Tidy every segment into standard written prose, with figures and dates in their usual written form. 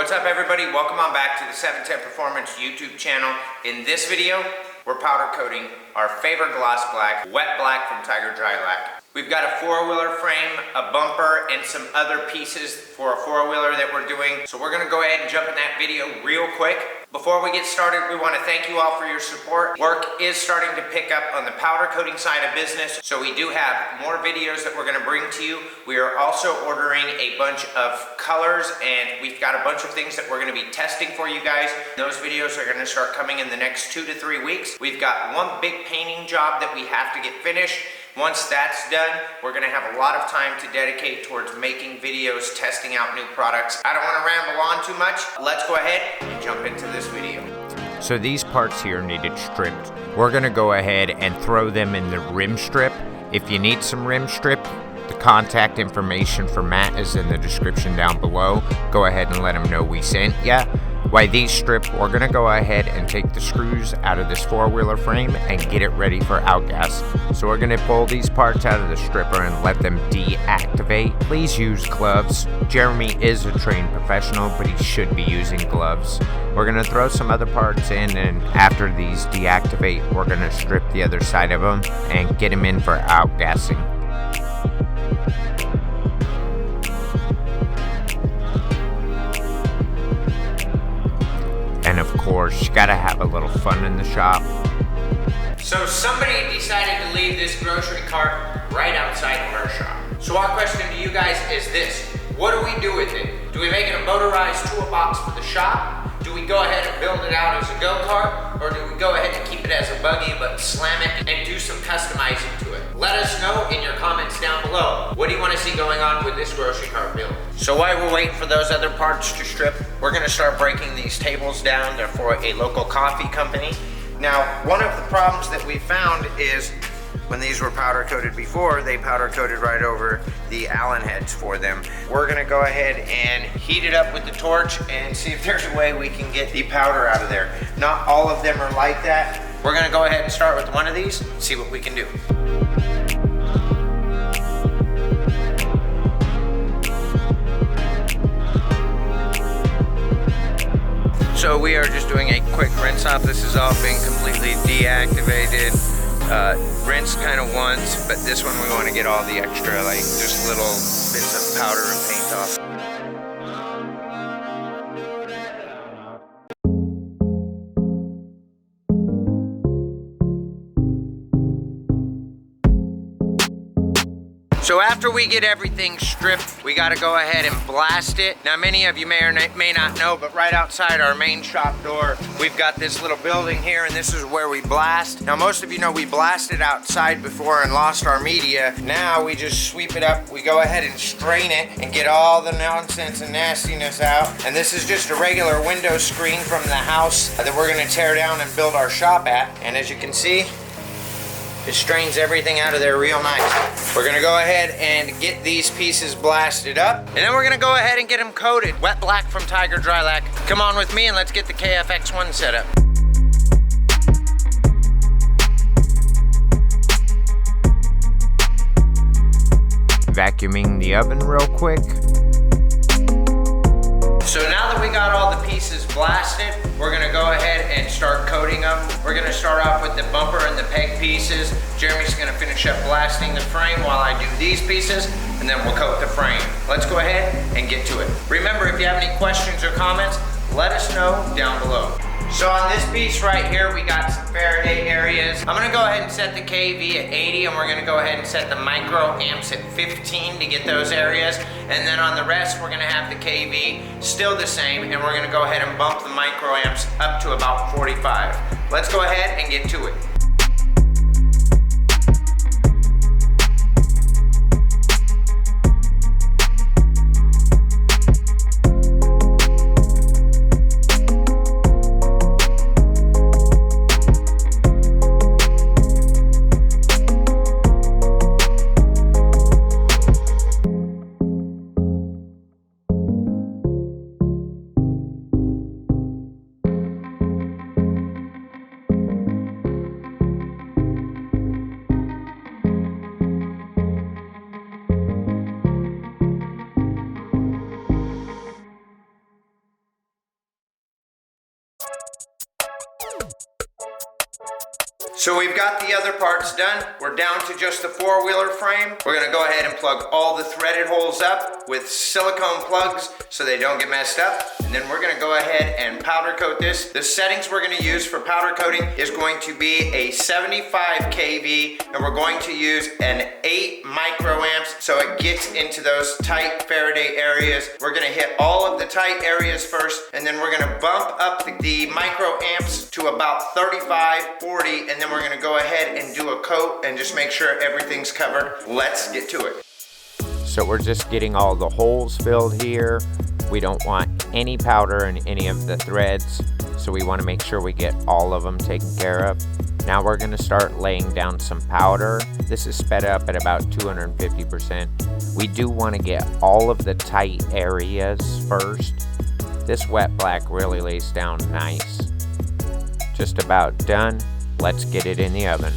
What's up everybody? Welcome on back to the 710 Performance YouTube channel. In this video, we're powder coating our favorite gloss black, wet black from Tiger Drylac. We've got a four-wheeler frame, a bumper, and some other pieces for a four-wheeler that we're doing. So we're gonna go ahead and jump in that video real quick. Before we get started, we want to thank you all for your support. Work is starting to pick up on the powder coating side of business, so we do have more videos that we're going to bring to you. We are also ordering a bunch of colors, and we've got a bunch of things that we're going to be testing for you guys. Those videos are going to start coming in the next 2 to 3 weeks. We've got one big painting job that we have to get finished. Once that's done, we're going to have a lot of time to dedicate towards making videos, testing out new products. I don't want to ramble on too much. Let's go ahead and jump into this video. So these parts here needed stripped. We're going to go ahead and throw them in the rim strip. If you need some rim strip, the contact information for Matt is in the description down below. Go ahead and let him know we sent ya. While these strip, we're going to go ahead and take the screws out of this four-wheeler frame and get it ready for outgas. So we're going to pull these parts out of the stripper and let them deactivate. Please use gloves. Jeremy is a trained professional, but he should be using gloves. We're going to throw some other parts in, and after these deactivate, we're going to strip the other side of them and get them in for outgassing. And of course, you gotta have a little fun in the shop. So somebody decided to leave this grocery cart right outside of our shop. So our question to you guys is this: what do we do with it? Do we make it a motorized toolbox for the shop? Do we go ahead and build it out as a go-kart? Or do we go ahead and keep it as a buggy but slam it and do some customizing to it? Let us know in your comments down below. What do you want to see going on with this grocery cart build? So while we're waiting for those other parts to strip, we're going to start breaking these tables down. They're for a local coffee company. Now, one of the problems that we found is when these were powder coated before, they powder coated right over the Allen heads for them. We're gonna go ahead and heat it up with the torch and see if there's a way we can get the powder out of there. Not all of them are like that. We're gonna go ahead and start with one of these, see what we can do. So we are just doing a quick rinse off. This has all been completely deactivated. Rinse kind of once, but this one we want to get all the extra, like just little bits of powder and paint off. So after we get everything stripped, we gotta go ahead and blast it. Now many of you may or may not know, but right outside our main shop door, we've got this little building here, and this is where we blast. Now most of you know we blasted outside before and lost our media. Now we just sweep it up, we go ahead and strain it and get all the nonsense and nastiness out. And this is just a regular window screen from the house that we're gonna tear down and build our shop at. And as you can see, it strains everything out of there real nice. We're gonna go ahead and get these pieces blasted up, and then we're gonna go ahead and get them coated. Wet black from Tiger Drylac. Come on with me and let's get the KFX1 set up. Vacuuming the oven real quick. So now that we got all the pieces blasted, we're gonna go ahead and start coating them. We're gonna start off with the bumper and the peg pieces. Jeremy's gonna finish up blasting the frame while I do these pieces, and then we'll coat the frame. Let's go ahead and get to it. Remember, if you have any questions or comments, let us know down below. So on this piece right here, we got some Faraday areas. I'm gonna go ahead and set the KV at 80, and we're gonna go ahead and set the micro amps at 15 to get those areas. And then on the rest, we're gonna have the KV still the same, and we're gonna go ahead and bump the micro amps up to about 45. Let's go ahead and get to it. So we've got the other parts done. We're down to just the four-wheeler frame. We're gonna go ahead and plug all the threaded holes up with silicone plugs so they don't get messed up. And then we're gonna go ahead and powder coat this. The settings we're gonna use for powder coating is going to be a 75 kV, and we're going to use an 8 microamps so it gets into those tight Faraday areas. We're gonna hit all of the tight areas first, and then we're gonna bump up the microamps to about 35, 40, and then we're gonna go ahead and do a coat and just make sure everything's covered. Let's get to it. So we're just getting all the holes filled here. We don't want any powder in any of the threads, so we want to make sure we get all of them taken care of. Now we're going to start laying down some powder. This is sped up at about 250%. We do want to get all of the tight areas first. This wet black really lays down nice. Just about done. Let's get it in the oven.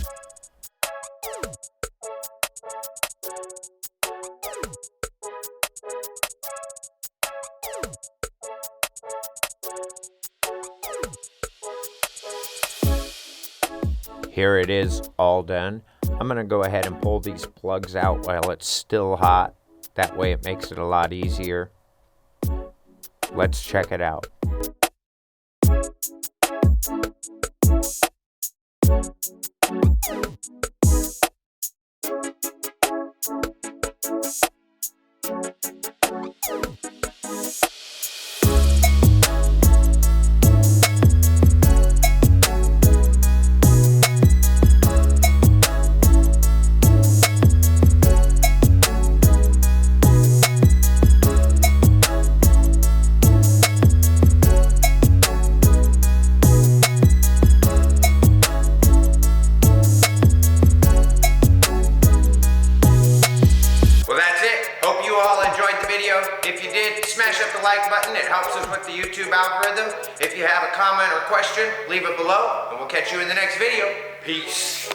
Here it is, all done. I'm gonna go ahead and pull these plugs out while it's still hot. That way it makes it a lot easier. Let's check it out. If you did, smash up the like button. It helps us with the YouTube algorithm. If you have a comment or question, leave it below, and we'll catch you in the next video. Peace.